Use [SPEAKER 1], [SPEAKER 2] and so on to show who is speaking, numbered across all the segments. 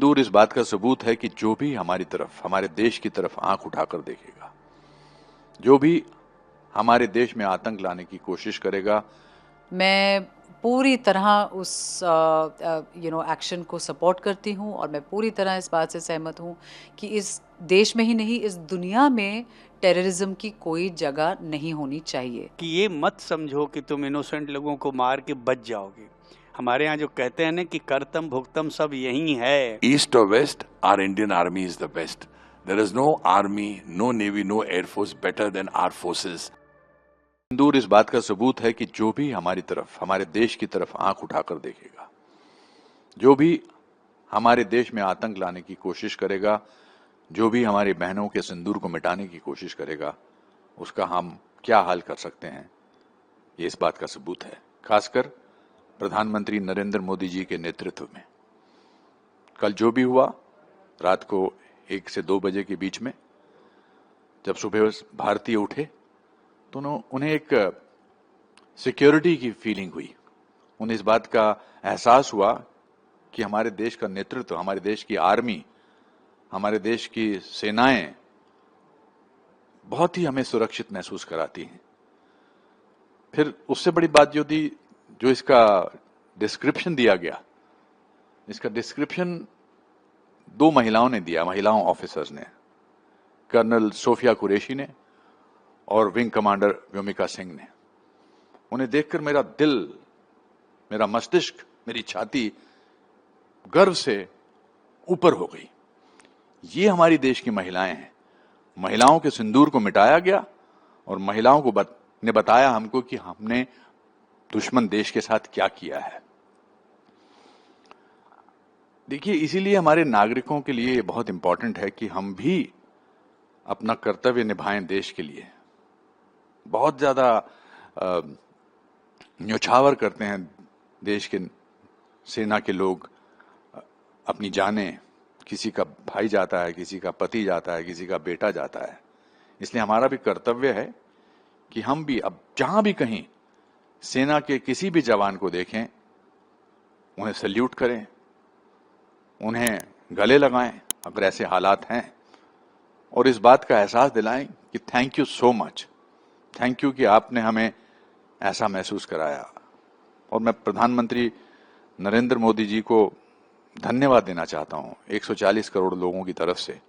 [SPEAKER 1] सिंदूर इस बात का सबूत है कि जो भी हमारी तरफ, हमारे देश की तरफ आंख उठाकर देखेगा, जो भी हमारे देश में आतंक लाने की कोशिश करेगा,
[SPEAKER 2] मैं पूरी तरह उस एक्शन को सपोर्ट करती हूँ और मैं पूरी तरह इस बात से सहमत हूँ कि इस देश में ही नहीं, इस दुनिया में टेररिज्म की कोई जगह नहीं होनी चाहिए।
[SPEAKER 3] कि ये मत समझो कि तुम इनोसेंट लोगों को मार के बच जाओगे। हमारे यहाँ जो कहते हैं ना कि करतम भुगतम सब यही है।
[SPEAKER 4] East or West, our Indian Army is the best. There is no army, no navy, no air force better than our forces.
[SPEAKER 1] सिंदूर इस बात का सबूत है कि जो भी हमारी तरफ, हमारे देश की तरफ आंख उठाकर देखेगा, जो भी हमारे देश में आतंक लाने की कोशिश करेगा, जो भी हमारी बहनों के सिंदूर को मिटाने की कोशिश करेगा, उसका हम क्या हाल कर सकते हैं, ये इस बात का सबूत है। खासकर प्रधानमंत्री नरेंद्र मोदी जी के नेतृत्व में कल जो भी हुआ, रात को 1 से 2 बजे के बीच में, जब सुबह भारतीय उठे तो उन्हें एक सिक्योरिटी की फीलिंग हुई। उन्हें इस बात का एहसास हुआ कि हमारे देश का नेतृत्व, हमारे देश की आर्मी, हमारे देश की सेनाएं बहुत ही हमें सुरक्षित महसूस कराती हैं। फिर उससे बड़ी बात जो थी, जो इसका डिस्क्रिप्शन दिया गया, इसका डिस्क्रिप्शन 2 महिलाओं ने दिया, महिलाओं ऑफिसर्स ने, कर्नल सोफिया कुरैशी ने और विंग कमांडर व्योमिका सिंह ने। उन्हें देखकर मेरा दिल, मेरा मस्तिष्क, मेरी छाती गर्व से ऊपर हो गई। ये हमारी देश की महिलाएं हैं। महिलाओं के सिंदूर को मिटाया गया और महिलाओं को ने बताया हमको कि हमने दुश्मन देश के साथ क्या किया है। देखिए, इसीलिए हमारे नागरिकों के लिए बहुत इंपॉर्टेंट है कि हम भी अपना कर्तव्य निभाएं देश के लिए। बहुत ज्यादा न्योछावर करते हैं देश के सेना के लोग अपनी जानें, किसी का भाई जाता है, किसी का पति जाता है, किसी का बेटा जाता है। इसलिए हमारा भी कर्तव्य है कि हम भी अब जहां भी कहीं सेना के किसी भी जवान को देखें, उन्हें सल्यूट करें, उन्हें गले लगाएं अगर ऐसे हालात हैं, और इस बात का एहसास दिलाएं कि thank you so much, thank you कि आपने हमें ऐसा महसूस कराया। और मैं प्रधानमंत्री नरेंद्र मोदी जी को धन्यवाद देना चाहता हूं 140 करोड़ लोगों की तरफ से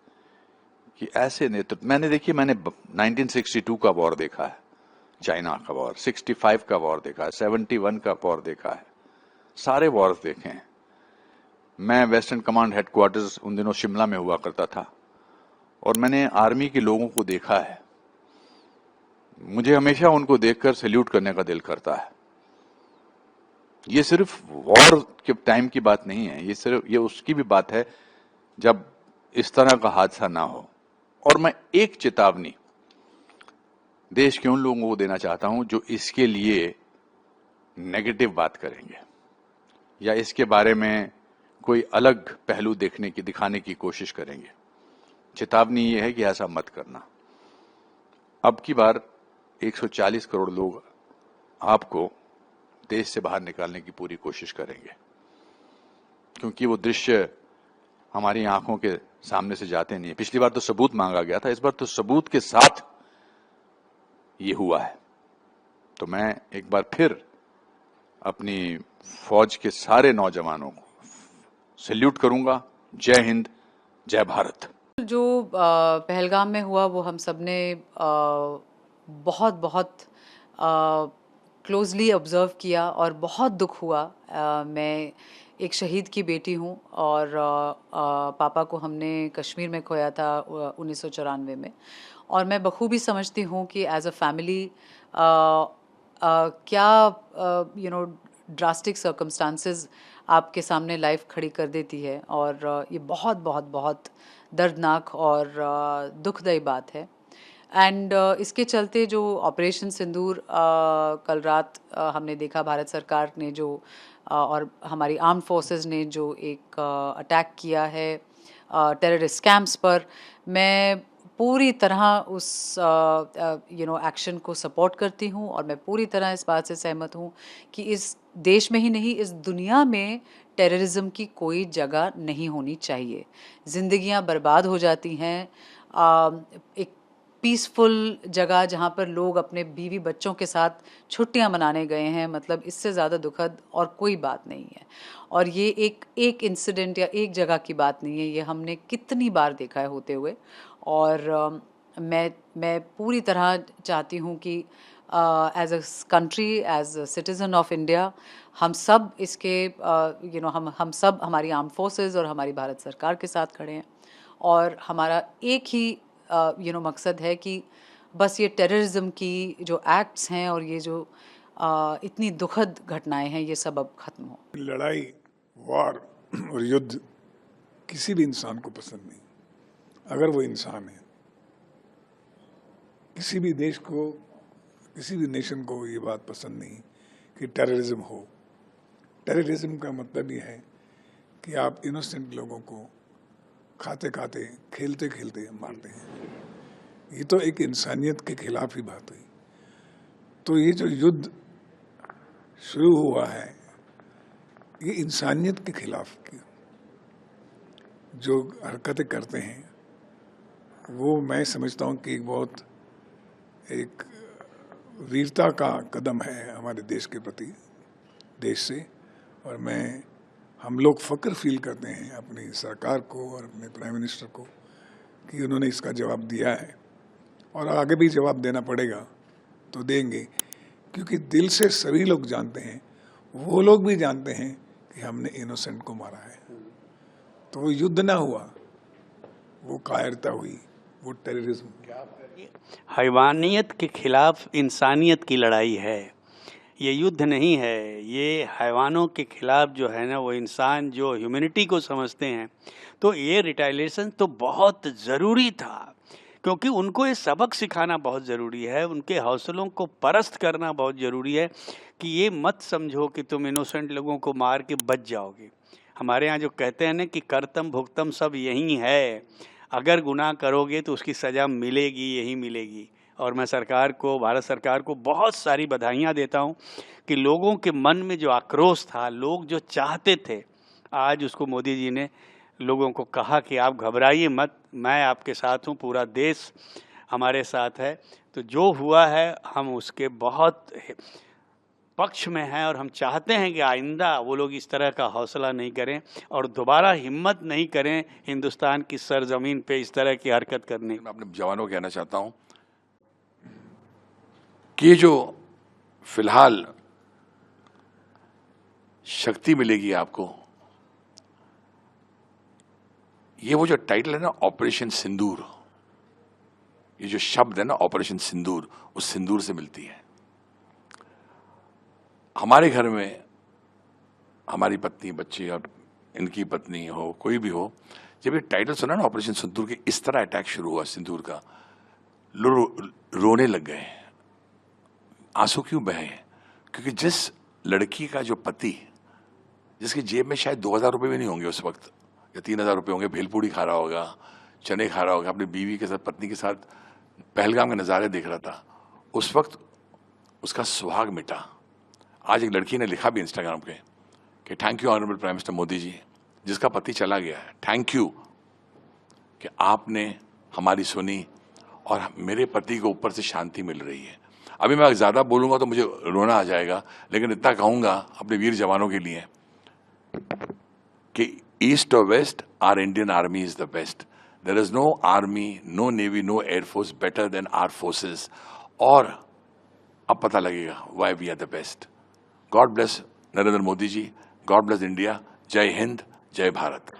[SPEAKER 1] कि ऐसे नेतृत्व। मैंने 1962 का वॉर देखा है, चाइना का वॉर, 65 का वॉर देखा है, 71 का वॉर देखा है, सारे वॉर्स देखे हैं। मैं वेस्टर्न कमांड हेडक्वार्टर्स उन दिनों शिमला में हुआ करता था और मैंने आर्मी के लोगों को देखा है। मुझे हमेशा उनको देखकर सैल्यूट करने का दिल करता है। ये सिर्फ वॉर के टाइम की बात नहीं है, ये उसकी भी बात है जब इस तरह का हादसा ना हो। और मैं एक चेतावनी देश के उन लोगों को देना चाहता हूं जो इसके लिए नेगेटिव बात करेंगे या इसके बारे में कोई अलग पहलू दिखाने की कोशिश करेंगे। चेतावनी ये है कि ऐसा मत करना। अब की बार 140 करोड़ लोग आपको देश से बाहर निकालने की पूरी कोशिश करेंगे, क्योंकि वो दृश्य हमारी आंखों के सामने से जाते नहीं है। पिछली बार तो सबूत मांगा गया था, इस बार तो सबूत के साथ ये हुआ है। तो मैं एक बार फिर अपनी फौज के सारे नौजवानों को सैल्यूट करूंगा। जय हिंद, जय भारत।
[SPEAKER 2] जो पहलगाम में हुआ वो हम सब ने बहुत बहुत क्लोजली ऑब्जर्व किया और बहुत दुख हुआ। मैं एक शहीद की बेटी हूँ और पापा को हमने कश्मीर में खोया था 1994 में, और मैं बखूबी समझती हूँ कि एज अ फैमिली क्या ड्रास्टिक सर्कमस्टांसेस आपके सामने लाइफ खड़ी कर देती है, और ये बहुत बहुत बहुत दर्दनाक और दुखदायी बात है। एंड इसके चलते जो ऑपरेशन सिंदूर कल रात हमने देखा, भारत सरकार ने जो और हमारी आर्म फोर्सेस ने जो एक अटैक किया है टेररिस्ट कैंप्स पर, मैं पूरी तरह उस एक्शन को सपोर्ट करती हूँ और मैं पूरी तरह इस बात से सहमत हूँ कि इस देश में ही नहीं, इस दुनिया में टेररिज्म की कोई जगह नहीं होनी चाहिए। ज़िंदगियां बर्बाद हो जाती हैं। एक पीसफुल जगह जहाँ पर लोग अपने बीवी बच्चों के साथ छुट्टियां मनाने गए हैं, मतलब इससे ज़्यादा दुखद और कोई बात नहीं है। और ये एक इंसिडेंट या एक जगह की बात नहीं है, ये हमने कितनी बार देखा है होते हुए। और मैं पूरी तरह चाहती हूँ कि as a country, as a citizen of India, हम सब इसके हम सब, हमारी आर्म फोर्सेस और हमारी भारत सरकार के साथ खड़े हैं। और हमारा एक ही मकसद है कि बस ये टेररिज्म की जो एक्ट्स हैं और ये जो इतनी दुखद घटनाएं हैं, ये सब अब ख़त्म हो।
[SPEAKER 5] लड़ाई, वार और युद्ध किसी भी इंसान को पसंद नहीं। अगर वो इंसान है, किसी भी देश को, किसी भी नेशन को ये बात पसंद नहीं कि टेररिज्म हो। टेररिज्म का मतलब ये है कि आप इनोसेंट लोगों को खाते खाते, खेलते खेलते मारते हैं। ये तो एक इंसानियत के खिलाफ ही बात हुई। तो ये जो युद्ध शुरू हुआ है, ये इंसानियत के खिलाफ की जो हरकतें करते हैं, वो मैं समझता हूँ कि बहुत एक वीरता का कदम है हमारे देश के प्रति, देश से। और हम लोग फ़ख्र फील करते हैं अपनी सरकार को और अपने प्राइम मिनिस्टर को कि उन्होंने इसका जवाब दिया है, और आगे भी जवाब देना पड़ेगा तो देंगे, क्योंकि दिल से सभी लोग जानते हैं, वो लोग भी जानते हैं कि हमने इनोसेंट को मारा है। तो वो युद्ध ना हुआ, वो कायरता हुई, वो टेररिज्म।
[SPEAKER 3] हैवानियत के खिलाफ इंसानियत की लड़ाई है, ये युद्ध नहीं है। ये हैवानों के खिलाफ जो है ना, वो इंसान जो ह्यूमैनिटी को समझते हैं। तो ये रिटालिएशन तो बहुत ज़रूरी था, क्योंकि उनको ये सबक सिखाना बहुत ज़रूरी है, उनके हौसलों को परस्त करना बहुत ज़रूरी है कि ये मत समझो कि तुम इनोसेंट लोगों को मार के बच जाओगे। हमारे यहाँ जो कहते हैं ना कि कर्तम भुगतम सब यही है, अगर गुनाह करोगे तो उसकी सज़ा मिलेगी, यही मिलेगी। और मैं सरकार को, भारत सरकार को बहुत सारी बधाइयाँ देता हूँ कि लोगों के मन में जो आक्रोश था, लोग जो चाहते थे, आज उसको मोदी जी ने लोगों को कहा कि आप घबराइए मत, मैं आपके साथ हूँ, पूरा देश हमारे साथ है। तो जो हुआ है हम उसके बहुत पक्ष में हैं, और हम चाहते हैं कि आइंदा वो लोग इस तरह का हौसला नहीं करें और दोबारा हिम्मत नहीं करें हिंदुस्तान की सरजमीन पे इस तरह की हरकत करने।
[SPEAKER 4] मैं अपने जवानों को कहना चाहता हूं कि ये जो फिलहाल शक्ति मिलेगी आपको, ये वो जो टाइटल है ना, ऑपरेशन सिंदूर, ये जो शब्द है ना ऑपरेशन सिंदूर, उस सिंदूर से मिलती है। हमारे घर में हमारी पत्नी, बच्चे और इनकी पत्नी हो, कोई भी हो, जब ये टाइटल सुना ना ऑपरेशन सिंदूर के, इस तरह अटैक शुरू हुआ सिंदूर का, रोने लग गए, आंसू क्यों बहे? क्योंकि जिस लड़की का जो पति, जिसकी जेब में शायद 2000 रुपये भी नहीं होंगे उस वक्त, या 3000 रुपये होंगे, भेलपूड़ी खा रहा होगा, चने खा रहा होगा, अपनी बीवी के साथ, पत्नी के साथ पहलगाम के नज़ारे देख रहा था, उस वक्त उसका सुहाग मिटा। आज एक लड़की ने लिखा भी इंस्टाग्राम पे कि thank you honourable prime minister Modi ji, जिसका पति चला गया है, थैंक यू कि आपने हमारी सुनी और मेरे पति को ऊपर से शांति मिल रही है। अभी मैं ज़्यादा बोलूँगा तो मुझे रोना आ जाएगा, लेकिन इतना कहूँगा अपने वीर जवानों के लिए कि ईस्ट और west, our Indian army is the best. There is no army, no navy, no air force better than our forces. और अब पता लगेगा why we are the best. God bless Narendra Modi ji, God bless India. जय हिंद, जय भारत।